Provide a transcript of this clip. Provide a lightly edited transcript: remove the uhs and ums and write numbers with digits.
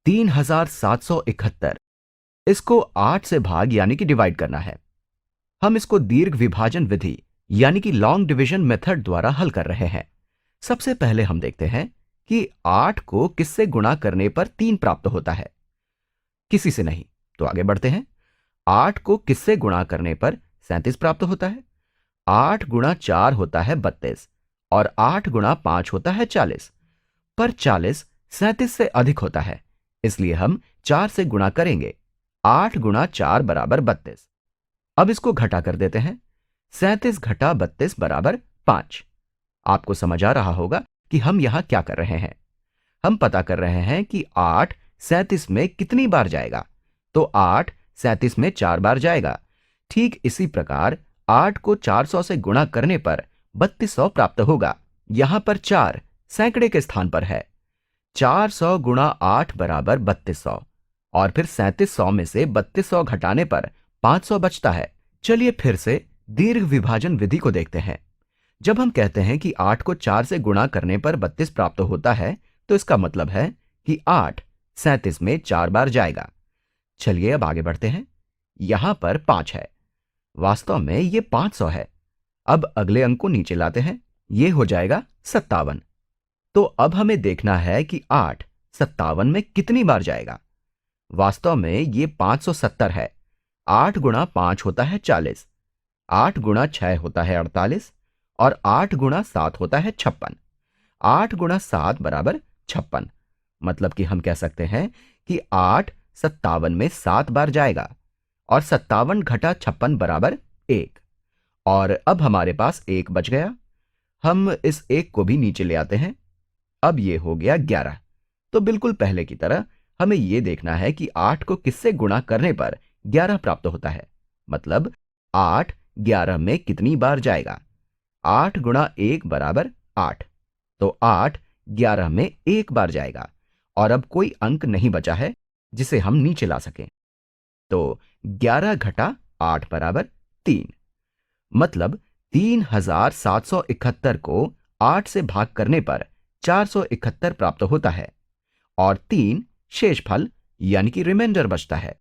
3771। इसको 8 से भाग यानी कि डिवाइड करना है। हम इसको दीर्घ विभाजन विधि यानी कि लॉन्ग डिवीजन मेथड द्वारा हल कर रहे हैं। सबसे पहले हम देखते हैं कि 8 को किससे गुणा करने पर 3 प्राप्त होता है। किसी से नहीं, तो आगे बढ़ते हैं। 8 को किससे गुणा करने पर 37 प्राप्त होता है। 8 गुणा 4 होता है 32 और 8 गुणा 5 होता है 40। पर 40 37 से अधिक होता है, इसलिए हम 4 से गुणा करेंगे। 8 गुणा 4 बराबर 32। अब इसको घटा कर देते हैं। 37 घटा 32 बराबर 5। आपको समझ आ रहा होगा कि हम यहां क्या कर रहे हैं। हम पता कर रहे हैं कि 8 37 में कितनी बार जाएगा। तो 8 37 में 4 बार जाएगा। ठीक इसी प्रकार 8 को 400 से गुणा करने पर 3200 प्राप्त होगा। यहां पर 4 सैकड़े के स्थान पर है। 400 गुणा 8 बराबर 3200 और फिर 3700 में से 3200 घटाने पर 500 बचता है। चलिए फिर से दीर्घ विभाजन विधि को देखते हैं। जब हम कहते हैं कि 8 को 4 से गुणा करने पर 32 प्राप्त होता है, तो इसका मतलब है कि 8 37 में 4 बार जाएगा। चलिए अब आगे बढ़ते हैं। यहां पर 5 है, वास्तव में ये 500 है। अब अगले अंक को नीचे लाते हैं, ये हो जाएगा 57। तो अब हमें देखना है कि 8 57 में कितनी बार जाएगा। वास्तव में ये 570 है। 8 गुणा 5 होता है 40, 8 गुणा 6 होता है 48 और 8 गुणा 7 होता है 56। 8 गुणा 7 बराबर 56। मतलब कि हम कह सकते हैं कि 8 57 में 7 बार जाएगा और 57 घटा 56 बराबर 1। और अब हमारे पास 1 बच गया। हम इस 1 को भी नीचे ले आते हैं। अब ये हो गया 11। तो बिल्कुल पहले की तरह हमें यह देखना है कि 8 को किससे गुणा करने पर 11 प्राप्त होता है। मतलब 8 11 में कितनी बार जाएगा। 8 गुणा 1 बराबर 8। तो 8 11 में 1 बार जाएगा और अब कोई अंक नहीं बचा है जिसे हम नीचे ला सकें। तो 11 घटा 8 बराबर 3। मतलब 3771 को 8 से भाग करने पर 471 प्राप्त होता है और 3 शेषफल यानी कि रिमाइंडर बचता है।